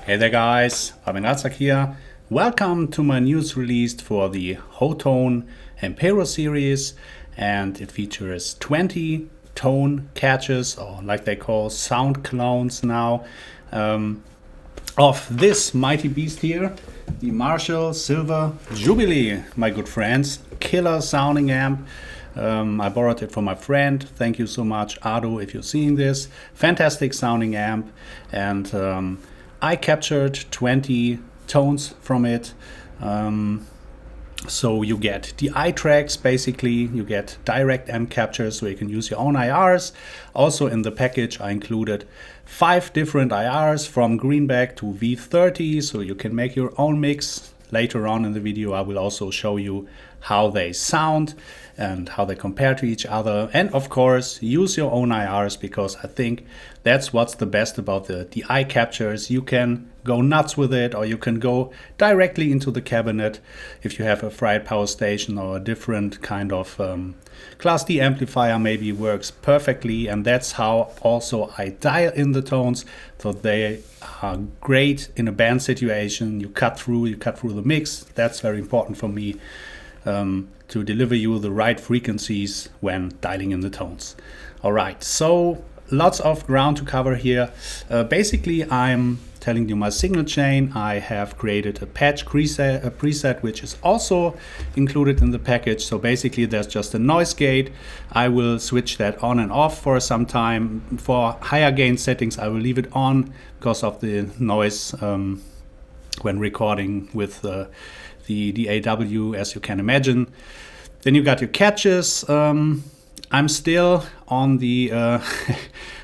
Hey there guys, Bonamassa here. Welcome to my news release for the Hotone Ampero series, and it features 20 tone catches, or like they call sound clones now, of this mighty beast here, the Marshall Silver Jubilee, my good friends. Killer sounding amp. I borrowed it from my friend. Thank you so much, Ado, if you're seeing this. Fantastic sounding amp, and I captured 20 tones from it. So you get DI tracks, basically. You get direct amp captures, so you can use your own IRs. Also in the package I included 5 different IRs from greenback to V30, so you can make your own mix. Later on in the video I will also show you how they sound and how they compare to each other. And of course use your own IRs, because I think that's what's the best about the DI captures. You can go nuts with it, or you can go directly into the cabinet if you have a fried power station or a different kind of Class D amplifier. Maybe works perfectly, and that's how also I dial in the tones, so they are great in a band situation. You cut through the mix. That's very important for me, to deliver you the right frequencies when dialing in the tones. All right, so lots of ground to cover here. Basically, I'm telling you my signal chain. I have created a patch preset, which is also included in the package. So basically there's just a noise gate. I will switch that on and off for some time. For higher gain settings I will leave it on because of the noise when recording with the DAW, as you can imagine. Then you got your catches. I'm still on the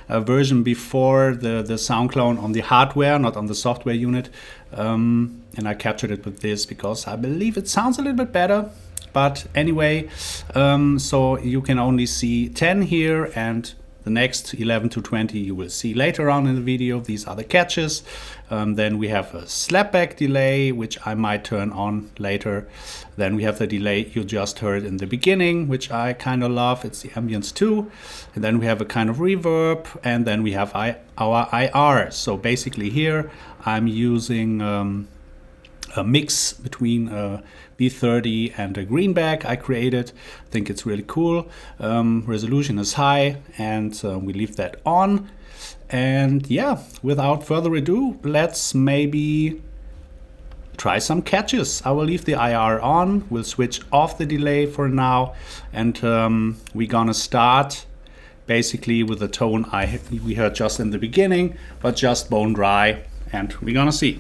version before the sound clone on the hardware, not on the software unit. And I captured it with this because I believe it sounds a little bit better. But anyway, so you can only see 10 here, and the next 11 to 20 you will see later on in the video. These are the catches. Then we have a slapback delay, which I might turn on later. Then we have the delay you just heard in the beginning, which I kind of love. It's the ambience 2. And then we have a kind of reverb, and then we have our IR. So basically here I'm using a mix between B30 and a greenback I created. I think it's really cool. Resolution is high, and we leave that on. And yeah, without further ado, let's maybe try some catches. I will leave the IR on. We'll switch off the delay for now, and we're gonna start basically with the tone we heard just in the beginning, but just bone dry, and we're gonna see.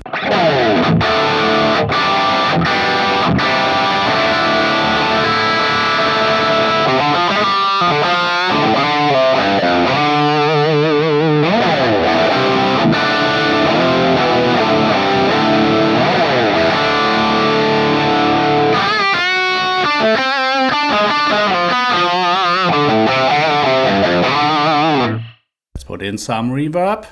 Let's put in some reverb.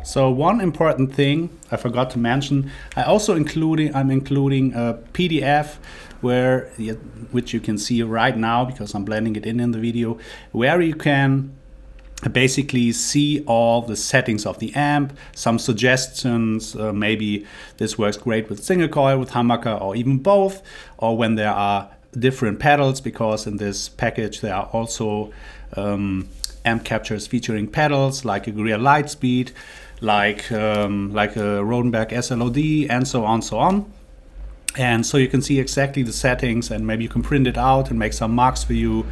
So one important thing I forgot to mention, I'm including a PDF which you can see right now because I'm blending it in the video, where you can basically see all the settings of the amp, some suggestions. Maybe this works great with single coil, with humbucker, or even both, or when there are different pedals, because in this package there are also amp captures featuring pedals like a Greer Litespeed, like a Rodenberg SLOD, and so on. And so you can see exactly the settings, and maybe you can print it out and make some marks for you.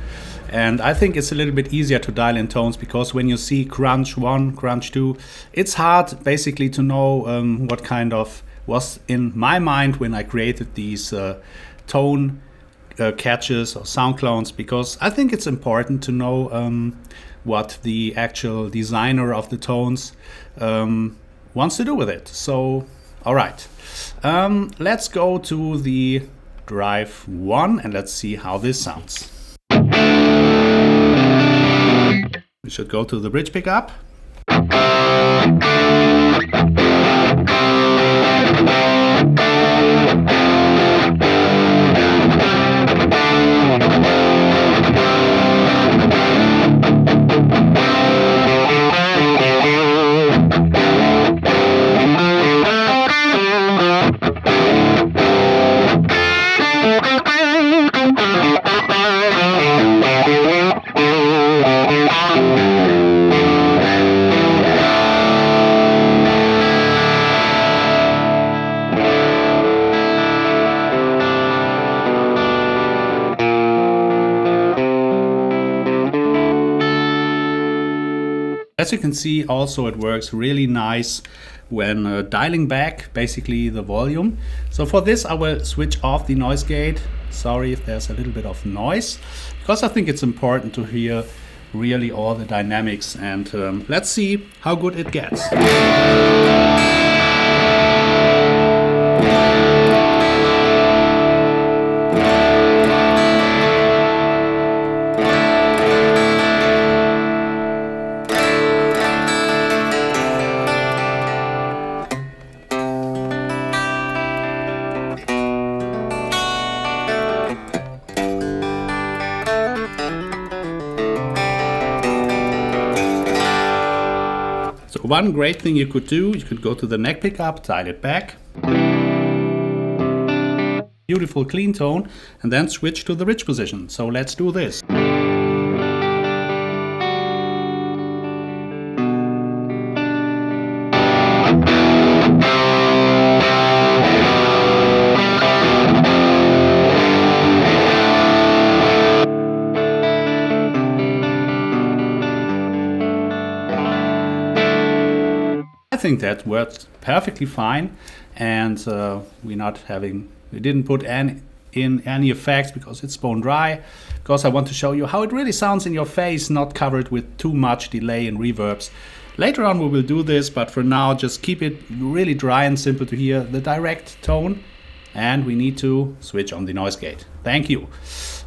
And I think it's a little bit easier to dial in tones, because when you see crunch 1, crunch 2, it's hard basically to know what kind of was in my mind when I created these tone catches or sound clones, because I think it's important to know what the actual designer of the tones wants to do with it. So, all right, let's go to the drive 1, and let's see how this sounds. We should go to the bridge pickup. As you can see, also it works really nice when dialing back basically the volume. So for this I will switch off the noise gate. Sorry if there's a little bit of noise, because I think it's important to hear really all the dynamics, and let's see how good it gets. So one great thing you could do, you could go to the neck pickup, dial it back. Beautiful clean tone, and then switch to the bridge position. So let's do this. I think that worked perfectly fine, and we didn't put in any effects because it's bone dry, because I want to show you how it really sounds in your face, not covered with too much delay and reverbs. Later on we will do this, but for now just keep it really dry and simple to hear the direct tone, and we need to switch on the noise gate. Thank you.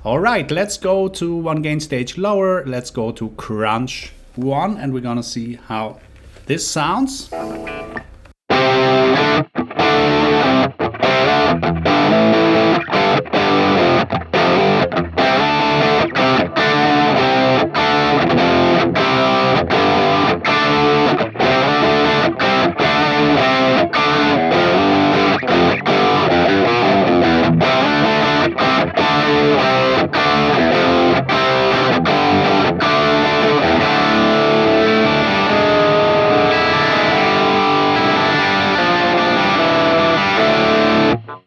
All right, let's go to one gain stage lower. Let's go to crunch 1, and we're gonna see how this sounds.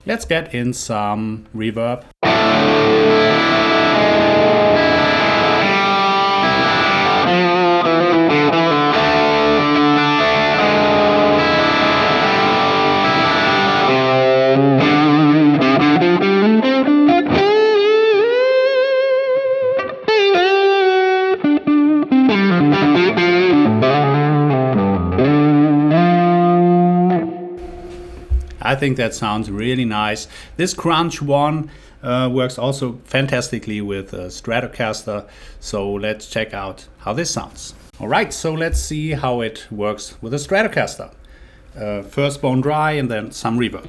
Let's get in some reverb. I think that sounds really nice. This crunch 1 works also fantastically with Stratocaster, so let's check out how this sounds. All right, so let's see how it works with a Stratocaster. First bone dry and then some reverb.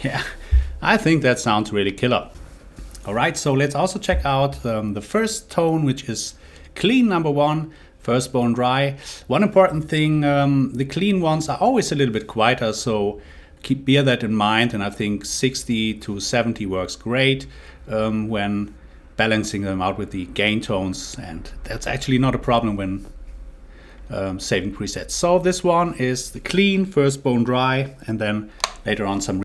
Yeah, I think that sounds really killer. All right, so let's also check out the first tone, which is clean number 1, first bone dry. One important thing, the clean ones are always a little bit quieter, so bear that in mind, and I think 60 to 70 works great when balancing them out with the gain tones, and that's actually not a problem when saving presets. So this one is the clean, first bone dry, and then later on some.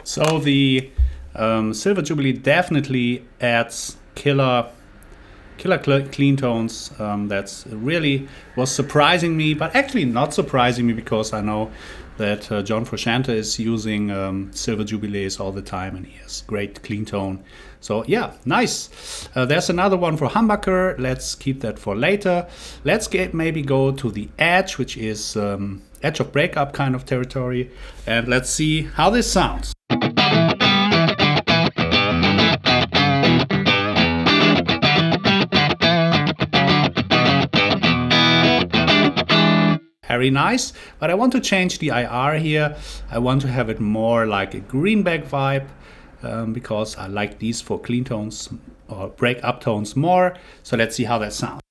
So the Silver Jubilee definitely adds killer clean tones. That's really was surprising me, but actually not surprising me because I know that John Frusciante is using Silver Jubilees all the time and he has great clean tone. So yeah, nice. There's another one for humbucker. Let's keep that for later. Let's maybe go to the edge, which is edge of breakup kind of territory, and let's see how this sounds. Very nice, but I want to change the IR here. I want to have it more like a greenback vibe because I like these for clean tones or break up tones more. So let's see how that sounds.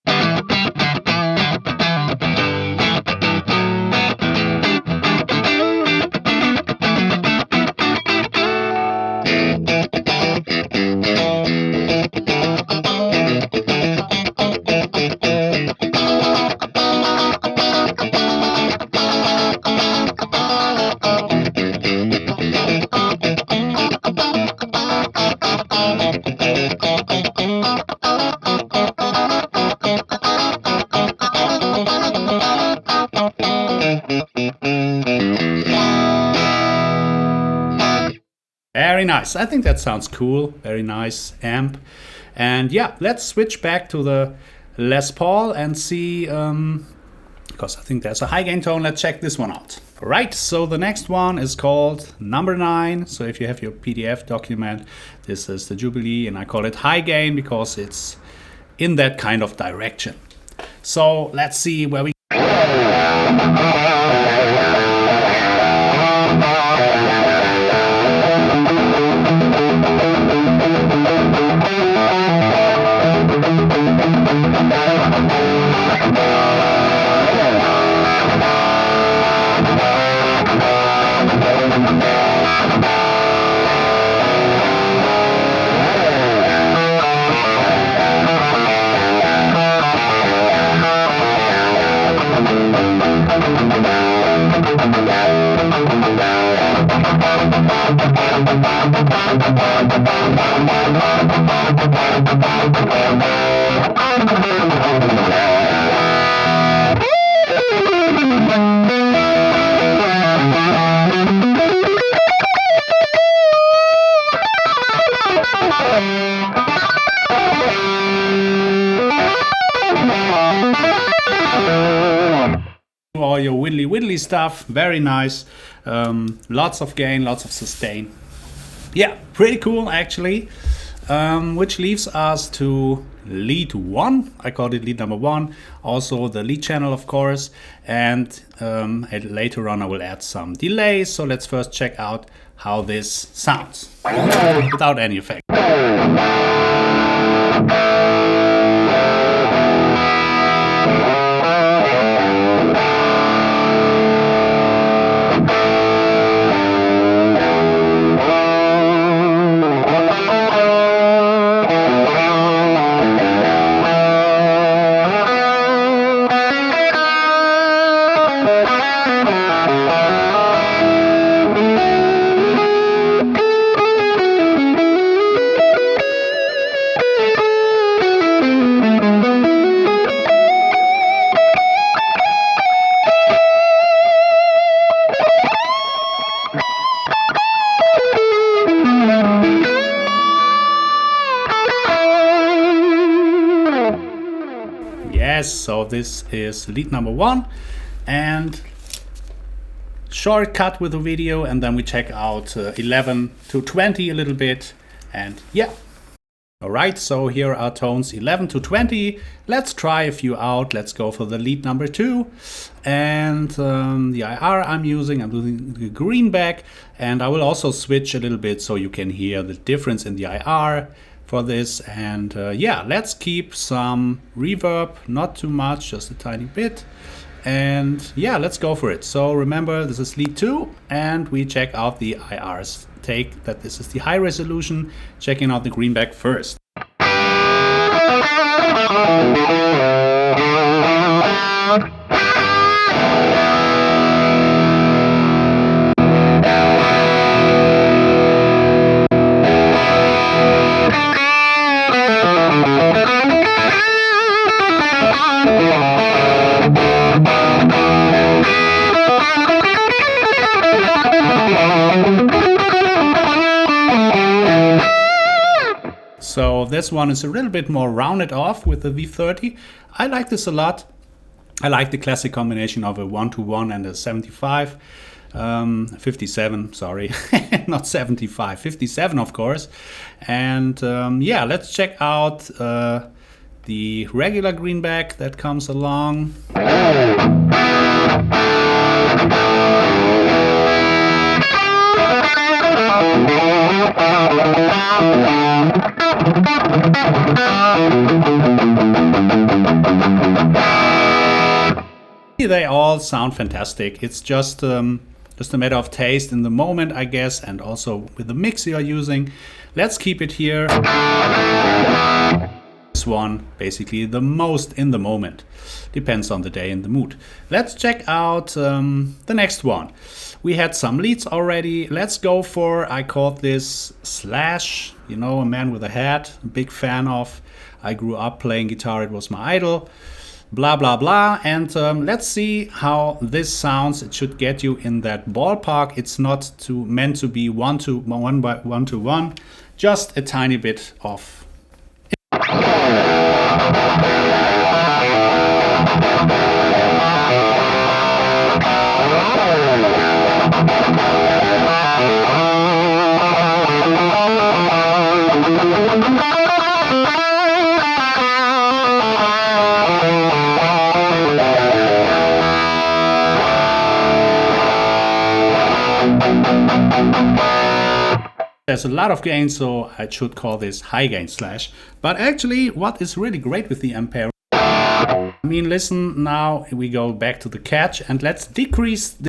Very nice. I think that sounds cool. Very nice amp. And yeah, let's switch back to the Les Paul and see, because I think there's a high gain tone. Let's check this one out. All right, so the next one is called number 9. So if you have your PDF document, this is the Jubilee, and I call it high gain because it's in that kind of direction. So let's see where we all your widdly stuff. Very nice. Lots of gain, lots of sustain. Yeah, pretty cool actually. Which leaves us to lead 1. I called it lead number 1. Also the lead channel, of course. And later on I will add some delays. So let's first check out how this sounds without any effect. guys, so this is lead number 1, and shortcut with the video, and then we check out 11 to 20 a little bit, and yeah. Alright, so here are tones 11 to 20. Let's try a few out. Let's go for the lead number 2. And the IR I'm using the greenback, and I will also switch a little bit so you can hear the difference in the IR for this. And yeah, let's keep some reverb, not too much, just a tiny bit. And yeah, let's go for it. So remember, this is lead 2, and we check out the IRs. Take that this is the high resolution, checking out the greenback first. So this one is a little bit more rounded off with the V30. I like this a lot. I like the classic combination of a 1-to-1 and a 75. 57, sorry, not 75, 57 of course. And yeah, let's check out the regular greenback that comes along. They all sound fantastic. It's just a matter of taste in the moment, I guess, and also with the mix you're using. Let's keep it here. This one, basically the most in the moment. Depends on the day and the mood. Let's check out the next one. We had some leads already. Let's go for, I called this Slash, you know, a man with a hat, a big fan of. I grew up playing guitar, it was my idol. Blah blah blah, and let's see how this sounds. It should get you in that ballpark. It's not meant to be one to one, just a tiny bit off. There's a lot of gain, so I should call this high gain Slash. But actually, what is really great with the Ampero, I mean, listen, now we go back to the catch and let's decrease the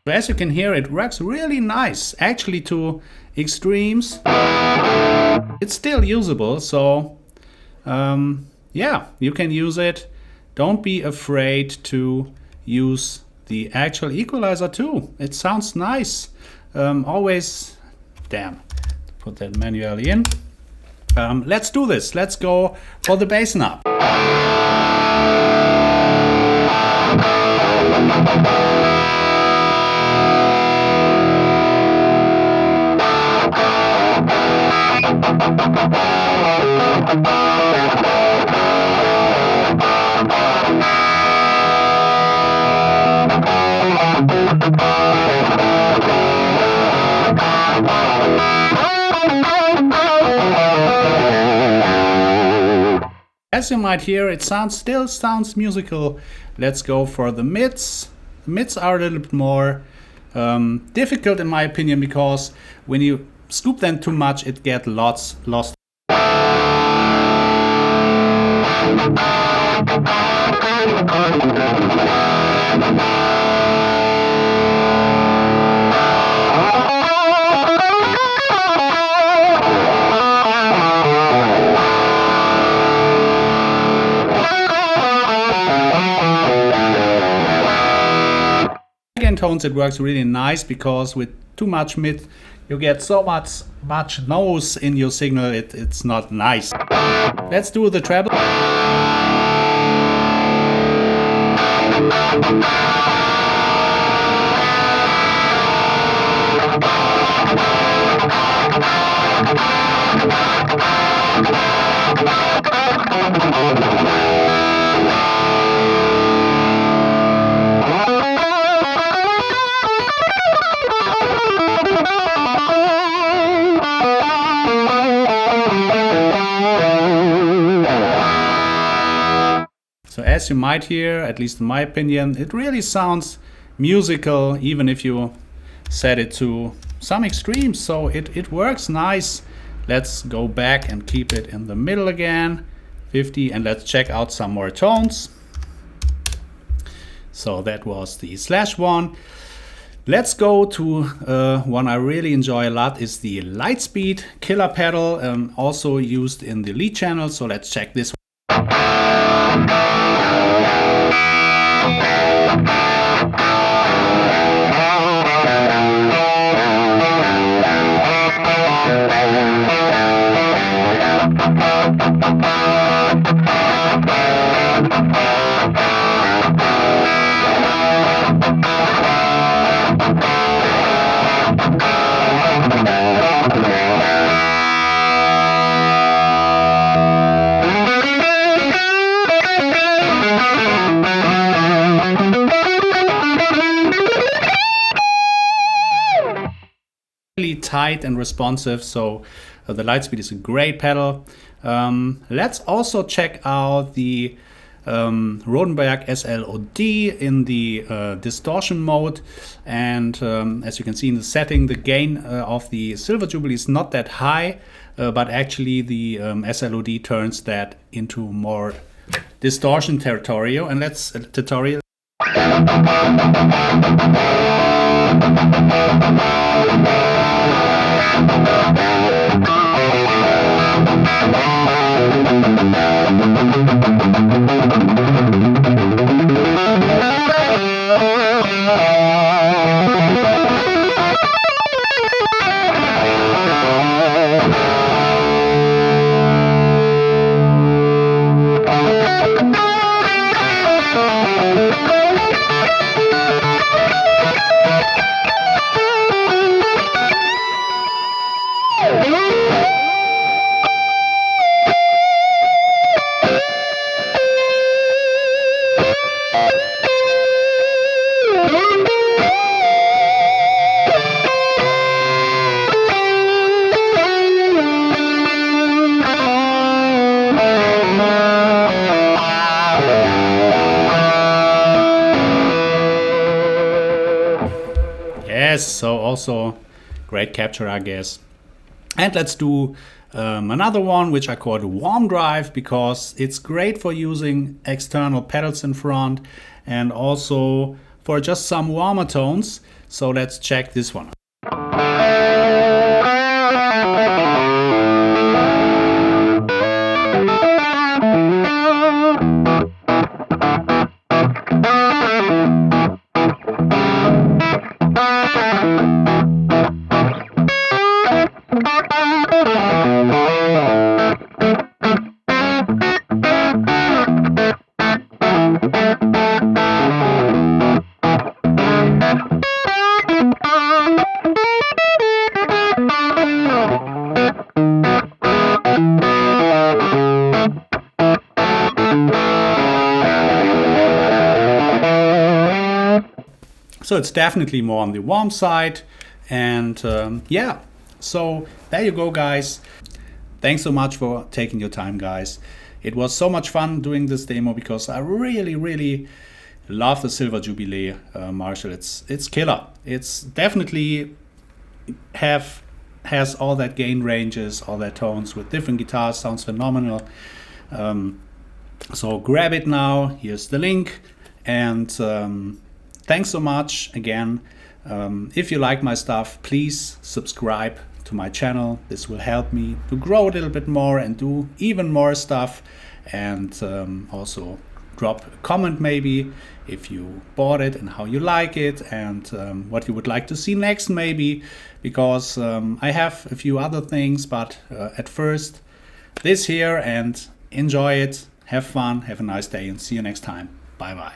as you can hear, it works really nice. Actually, to extremes, it's still usable. So, yeah, you can use it. Don't be afraid to use the actual equalizer too. It sounds nice. Always, damn, put that manually in. Let's do this. Let's go for the bass knob. As you might hear, it still sounds musical. Let's go for the mids. The mids are a little bit more difficult in my opinion, because when you scoop them too much, it gets lost. high-end tones it works really nice, because with too much mid you get so much nose in your signal, it's not nice. Let's do the treble. So as you might hear, at least in my opinion, it really sounds musical, even if you set it to some extremes. So it works nice. Let's go back and keep it in the middle again, 50, and let's check out some more tones. So that was the Slash one. Let's go to one I really enjoy a lot, is the Litespeed killer pedal, also used in the lead channel. So let's check this one. Tight and responsive, so the Litespeed is a great pedal. Let's also check out the Rodenberg SLOD in the distortion mode, and as you can see in the setting, the gain of the Silver Jubilee is not that high, but actually the SLOD turns that into more distortion territory. And let's tutorial. Yes, so also great capture, I guess. And let's do another one, which I call the warm drive, because it's great for using external pedals in front and also for just some warmer tones. So let's check this one. So it's definitely more on the warm side. And yeah, so there you go, guys. Thanks so much for taking your time, guys. It was so much fun doing this demo because I really love the Silver Jubilee Marshall. It's killer. It's definitely has all that gain ranges, all that tones with different guitars. Sounds phenomenal. So grab it now. Here's the link. And thanks so much again. If you like my stuff, please subscribe to my channel. This will help me to grow a little bit more and do even more stuff, and also drop a comment maybe if you bought it and how you like it, and what you would like to see next maybe, because I have a few other things, but at first this here, and enjoy it, have fun, have a nice day, and see you next time. Bye bye.